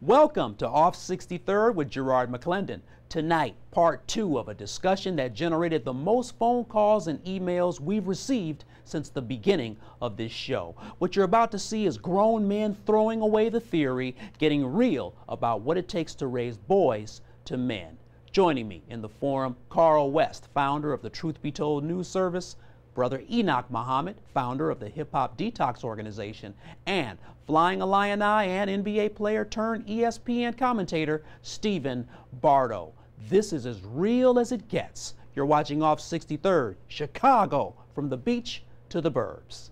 Welcome to Off 63rd with Garrard McClendon. Tonight, part 2 of a discussion that generated the most phone calls and emails we've received since the beginning of this show. What you're about to see is grown men throwing away the theory, getting real about what it takes to raise boys to men. Joining me in the forum, Carl West, founder of the Truth Be Told news service, Brother Enoch Muhammad, founder of the Hip Hop Detox organization, and Flying Illini and NBA player turned ESPN commentator, Stephen Bardo. This is as real as it gets. You're watching Off 63rd, Chicago, from the beach to the burbs.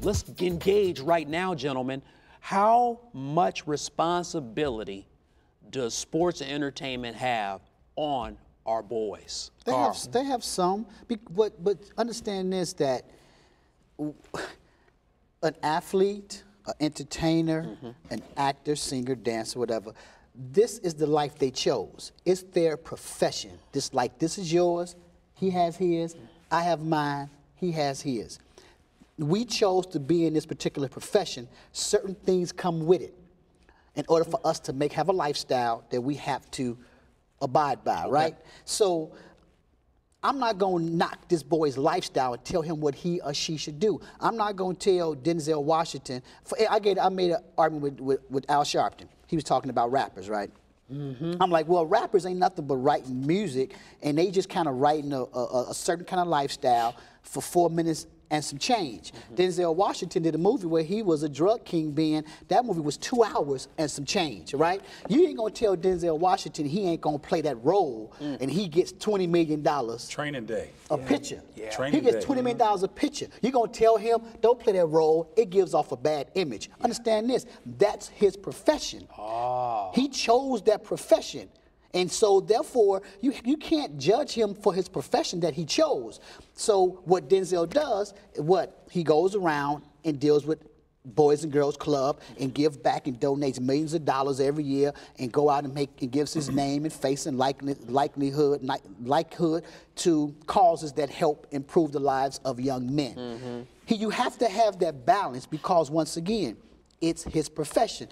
Let's engage right now, gentlemen. How much responsibility does sports and entertainment have on our boys? They have some, but understand this, that an athlete, an entertainer, an actor, singer, dancer, whatever, this is the life they chose. It's their profession. This is yours, he has his, I have mine, he has his. We chose to be in this particular profession. Certain things come with it in order for us to have a lifestyle that we have to abide by, right? So I'm not going to knock this boy's lifestyle and tell him what he or she should do. I'm not going to tell Denzel Washington. I made an argument with Al Sharpton. He was talking about rappers, right? I'm like, well, rappers ain't nothing but writing music, and they just kind of writing a certain kind of lifestyle for 4 minutes and some change. Denzel Washington did a movie where he was a drug kingpin. That movie was 2 hours and some change, right? You ain't gonna tell Denzel Washington he ain't gonna play that role and he gets $20 million. Training day. A picture. Yeah. He gets $20 million a picture. You're gonna tell him, don't play that role, it gives off a bad image. Understand this, that's his profession. He chose that profession. And so, therefore, you can't judge him for his profession that he chose. So what Denzel does, he goes around and deals with Boys and Girls Club and gives back and donates millions of dollars every year and go out and gives his name and face and likelihood to causes that help improve the lives of young men. You have to have that balance because, once again, it's his profession.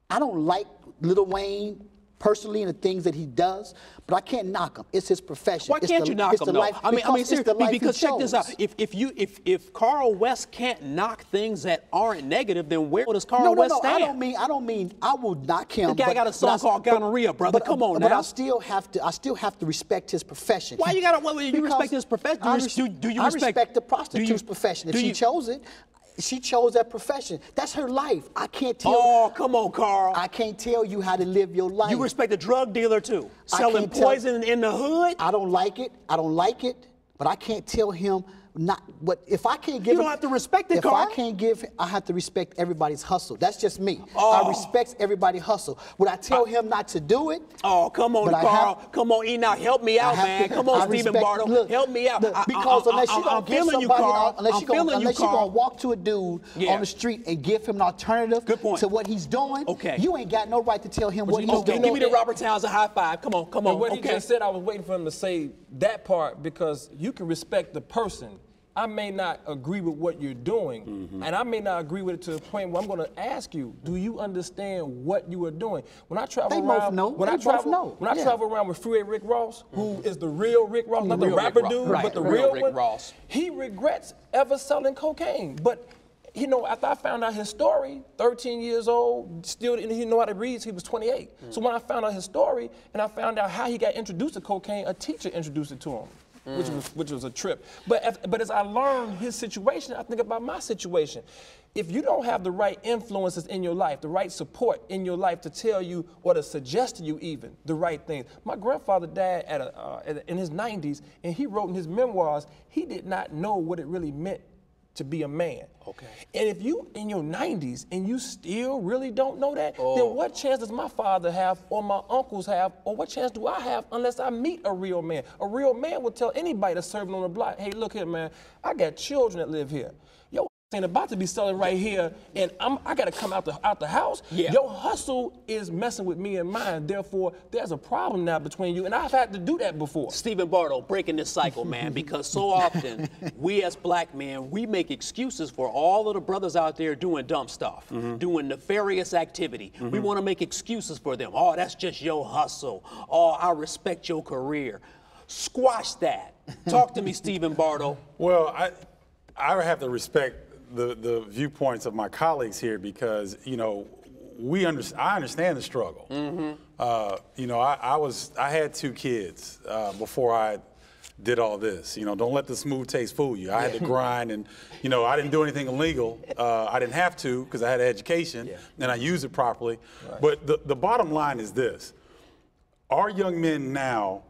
I don't like Lil Wayne personally and the things that he does, but I can't knock him. It's his profession. Why can't you knock him, though? I mean, seriously, because check this out. If Carl West can't knock things that aren't negative, then where does Carl West stand? I don't mean I will knock him. The guy got a song called Gonorrhea, brother. Come on now. But I still have to respect his profession. Why you respect his profession? I respect the prostitute's profession. If she chose it, she chose that profession. That's her life. I can't tell. Oh, come on, Carl. I can't tell you how to live your life. You respect a drug dealer too, selling poison in the hood. I don't like it. But I can't tell him not what. If I can't give, you don't have to respect it, Carl. If I can't give, I have to respect everybody's hustle. That's just me. I respect everybody's hustle. Would I tell him not to do it? Oh, come on, Carl. Come on, Enoch. Help me out, man. Come on, Stephen Bardo. Help me out. Because unless you're going to give somebody, unless you're going to walk to a dude on the street and give him an alternative to what he's doing, you ain't got no right to tell him what he's doing. Give me the Robert Townsend high five. Come on. What he just said, I was waiting for him to say that part because you can respect the person. I may not agree with what you're doing, and I may not agree with it to the point where I'm going to ask you, do you understand what you are doing? When I travel around, when I travel around with Freeway Rick Ross, who is the real Rick Ross, not the rapper dude, but the real Rick Ross, he regrets ever selling cocaine. But you know, after I found out his story, 13 years old, still didn't even know how to read, he was 28. So when I found out his story, and I found out how he got introduced to cocaine, a teacher introduced it to him. Which was a trip. But as I learned his situation, I think about my situation. If you don't have the right influences in your life, the right support in your life to tell you or to suggest to you even the right things. My grandfather died in his 90s, and he wrote in his memoirs, he did not know what it really meant to be a man. Okay. And if you in your 90s and you still really don't know that, then what chance does my father have or my uncles have, or what chance do I have unless I meet a real man? A real man will tell anybody that's serving on the block, hey, look here, man, I got children that live here. ain't about to be selling right here, and I got to come out the house. Yeah. Your hustle is messing with me and mine. Therefore, there's a problem now between you, and I've had to do that before. Stephen Bardo, breaking this cycle, man, because so often we as black men, we make excuses for all of the brothers out there doing dumb stuff, doing nefarious activity. We want to make excuses for them. Oh, that's just your hustle. Oh, I respect your career. Squash that. Talk to me, Stephen Bardo. Well, I have to respect the viewpoints of my colleagues here because, you know, I understand the struggle. You know, I had 2 kids before I did all this. You know, don't let the smooth taste fool you. I had to grind, and you know, I didn't do anything illegal. I didn't have to because I had an education and I used it properly. Right. But the bottom line is this: our young men now,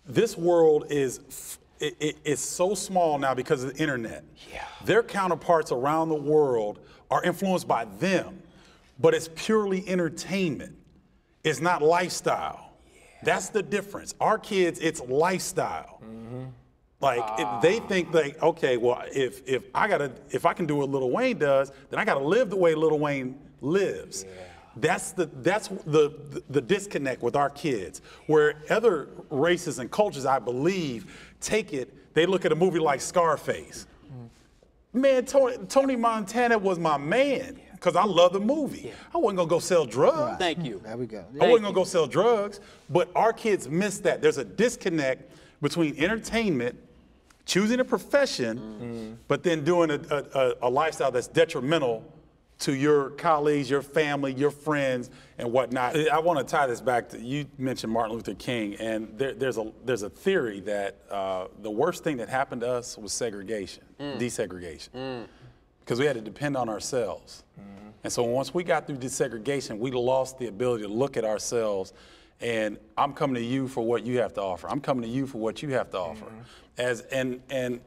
this world is. It's so small now because of the internet. Yeah. Their counterparts around the world are influenced by them, but it's purely entertainment. It's not lifestyle. Yeah. That's the difference. Our kids, it's lifestyle. Like if they think like, okay, well, if I can do what Lil Wayne does, then I got to live the way Lil Wayne lives. Yeah. That's the disconnect with our kids. Where other races and cultures, I believe, take it, they look at a movie like Scarface. Man, Tony Montana was my man because I love the movie. Yeah. I wasn't gonna go sell drugs. Right. Thank you. There we go. I wasn't gonna go sell drugs, but our kids miss that. There's a disconnect between entertainment, choosing a profession, but then doing a lifestyle that's detrimental to your colleagues, your family, your friends, and whatnot. I want to tie this back to, you mentioned Martin Luther King, and there's a theory that the worst thing that happened to us was segregation, desegregation, because we had to depend on ourselves. And so once we got through desegregation, we lost the ability to look at ourselves and I'm coming to you for what you have to offer. I'm coming to you for what you have to offer. And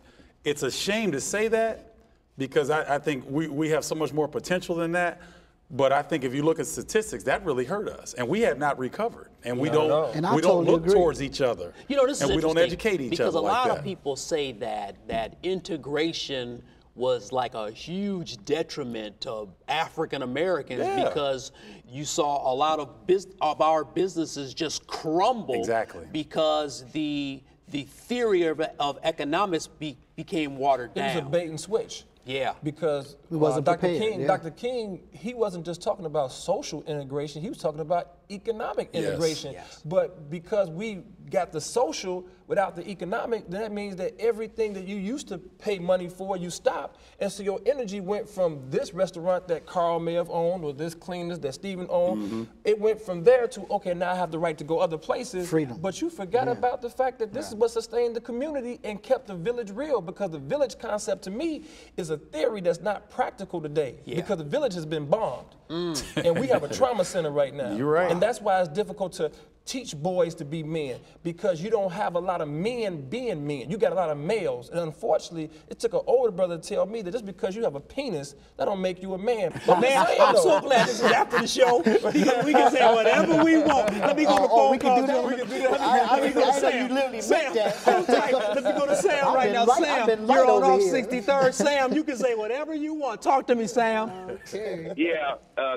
it's a shame to say that, because I think we have so much more potential than that. But I think if you look at statistics, that really hurt us, and we have not recovered, and we don't look towards each other, you know, this and is we don't educate each other like that. Because a lot of people say that integration was like a huge detriment to African Americans because you saw a lot of our businesses just crumble. Exactly. Because the theory of economics became watered down. It was a bait and switch. Yeah. Because Dr. King, he wasn't just talking about social integration, he was talking about economic integration. Yes. But because we got the social without the economic, then that means that everything that you used to pay money for, you stopped. And so your energy went from this restaurant that Carl may have owned, or this cleaners that Stephen owned, it went from there to, okay, now I have the right to go other places. Freedom. But you forgot about the fact that this is what sustained the community and kept the village real, because the village concept to me is a theory that's not practical today, because the village has been bombed. And we have a trauma center right now. You're right. And that's why it's difficult to teach boys to be men, because you don't have a lot of men being men. You got a lot of males. And unfortunately, it took an older brother to tell me that just because you have a penis, that don't make you a man. But man, I'm so glad this is after the show. We can say whatever we want. Let me go to phone calls. We can do that. Let me go to Sam. Sam, hold tight. Let me go to Sam right now. Sam, you're on off 63rd. Sam, you can say whatever you want. Talk to me, Sam. Okay.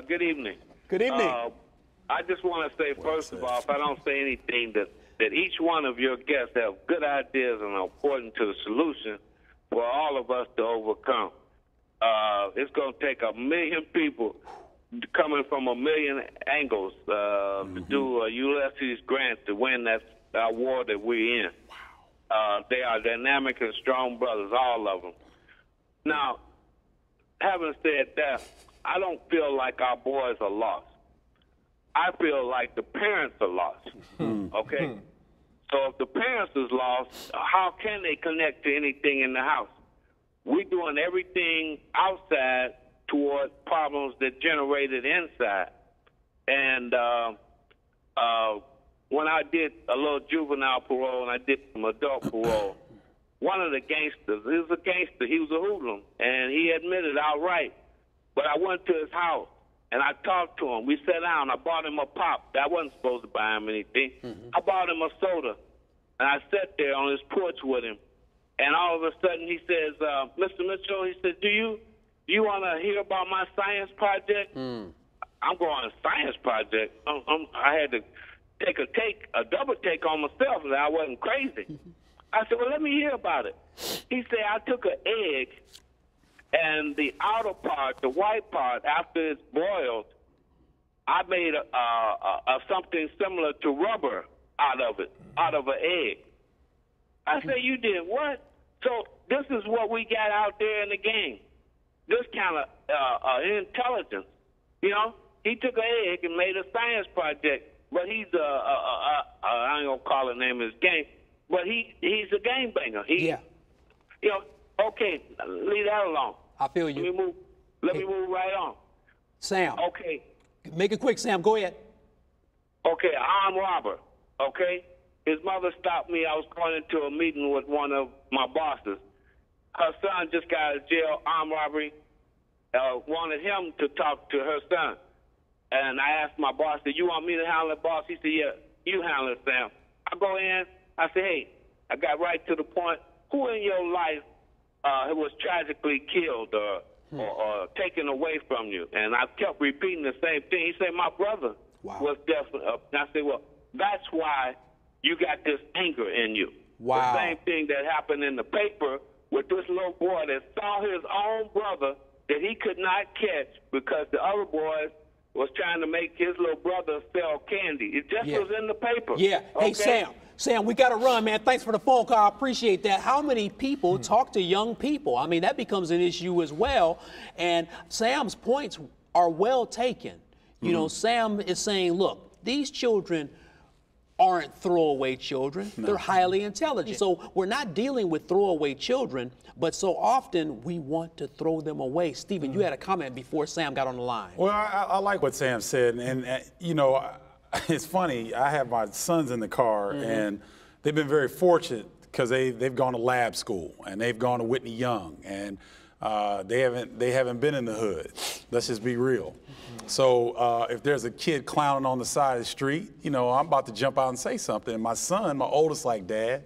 Good evening. Good evening. I just want to say, first of all, if I don't say anything, that each one of your guests have good ideas and are important to the solution for all of us to overcome. It's going to take 1 million people coming from 1 million angles to do a Ulysses Grant to win that war that we're in. Wow. They are dynamic and strong brothers, all of them. Now, having said that, I don't feel like our boys are lost. I feel like the parents are lost, okay? So if the parents is lost, how can they connect to anything in the house? We're doing everything outside toward problems that generated inside. And when I did a little juvenile parole and I did some adult parole, one of the gangsters, he was a gangster, he was a hoodlum, and he admitted outright. But I went to his house, and I talked to him. We sat down. I bought him a pop. I wasn't supposed to buy him anything. I bought him a soda, and I sat there on his porch with him. And all of a sudden he says, Mr. Mitchell, he said, do you want to hear about my science project? I'm going, science project? I had to take a double take on myself that I wasn't crazy. I said, well, let me hear about it. He said, I took an egg, and the outer part, the white part, after it's boiled, I made something similar to rubber out of it, out of an egg. I said, you did what? So this is what we got out there in the game, this kind of intelligence. You know, he took an egg and made a science project, but he's I ain't gonna call the name of his game, but he's a game banger. You know, okay, leave that alone. I feel you. Let me move right on. Sam. Okay. Make it quick, Sam. Go ahead. Okay, armed robber. Okay. His mother stopped me. I was going into a meeting with one of my bosses. Her son just got out of jail, armed robbery. Wanted him to talk to her son. And I asked my boss, "Do you want me to handle it, boss?" He said, "Yeah, you handle it, Sam." I go in. I said, "Hey," I got right to the point. Who in your life was tragically killed or taken away from you? And I kept repeating the same thing. He said, "My brother was definitely." And I said, "Well, that's why you got this anger in you." Wow. The same thing that happened in the paper with this little boy that saw his own brother that he could not catch because the other boys was trying to make his little brother sell candy. It just was in the paper. Yeah. Hey, okay? Sam, we got to run, man. Thanks for the phone call. I appreciate that. How many people talk to young people? I mean, that becomes an issue as well. And Sam's points are well taken. You know, Sam is saying, look, these children aren't throwaway children. No. They're highly intelligent. So we're not dealing with throwaway children, but so often we want to throw them away. Stephen, you had a comment before Sam got on the line. Well, I like what Sam said. And you know, it's funny. I have my sons in the car, and they've been very fortunate because they've gone to lab school, and they've gone to Whitney Young, and they haven't been in the hood. Let's just be real. So if there's a kid clowning on the side of the street, you know, I'm about to jump out and say something. And my son, my oldest, like, "Dad,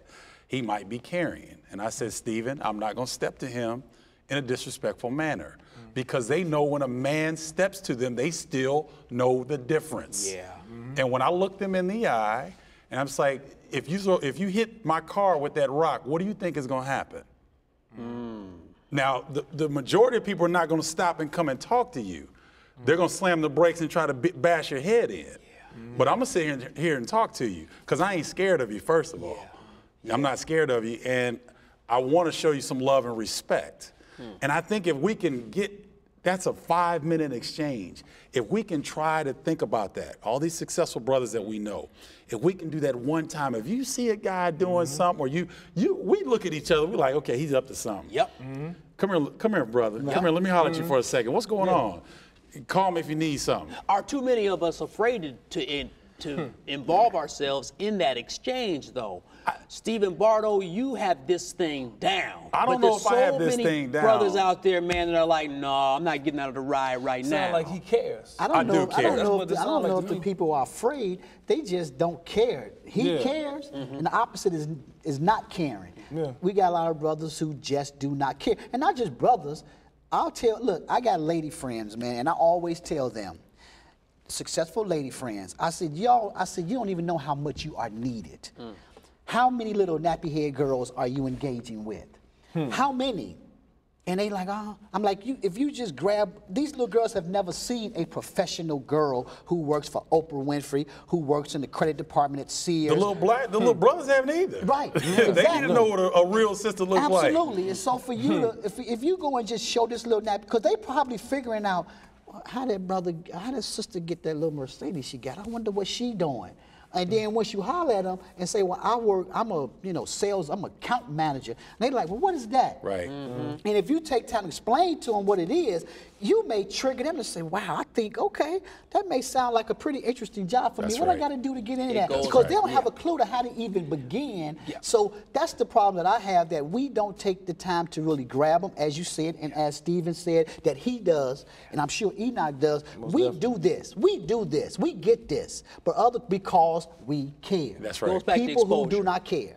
he might be carrying." And I said, "Stephen, I'm not going to step to him in a disrespectful manner." Because they know when a man steps to them, they still know the difference. Yeah. And when I look them in the eye, and I'm just like, if you hit my car with that rock, what do you think is going to happen? Now, the majority of people are not going to stop and come and talk to you. They're going to slam the brakes and try to bash your head in. But I'm going to sit here and talk to you because I ain't scared of you, first of all. I'm not scared of you, and I want to show you some love and respect. And I think if we can that's a 5-minute exchange. If we can try to think about that, all these successful brothers that we know, if we can do that one time, if you see a guy doing something, or we look at each other, we're like, okay, he's up to something. Yep. Come here, brother. Come here, let me holler at you for a second. What's going on? Call me if you need something. Are too many of us afraid to involve ourselves in that exchange, though? Stephen Bardo, you have this thing down. I don't know if I have this thing down. Brothers out there, man, that are like, no, I'm not getting out of the ride right now. Sound like he cares. I don't know Like if the people are afraid. They just don't care. He cares, and the opposite is not caring. We got a lot of brothers who just do not care, and not just brothers. Look, I got lady friends, man, and I always tell them, successful lady friends, I said, you don't even know how much you are needed. How many little nappy-head girls are you engaging with? How many? And they like, I'm like, if you just grab, these little girls have never seen a professional girl who works for Oprah Winfrey, who works in the credit department at Sears. The little brothers haven't either. Right. Exactly. They need to know what a real sister looks like. Absolutely. And so for you to, if you go and just show this little nap, because they probably figuring out how that sister get that little Mercedes she got. I wonder what she doing. And then once you holler at them and say, well, I'm I'm account manager. And they're like, well, what is that? Right. And if you take time to explain to them what it is, you may trigger them to say, wow, I think, okay, that may sound like a pretty interesting job for me. What I got to do to get into that? Because they don't have a clue to how to even begin. So that's the problem that I have, that we don't take the time to really grab them, as you said, and as Stephen said, that he does, and I'm sure Enoch does. We do this. We get this. But because we care. That's right. People who do not care.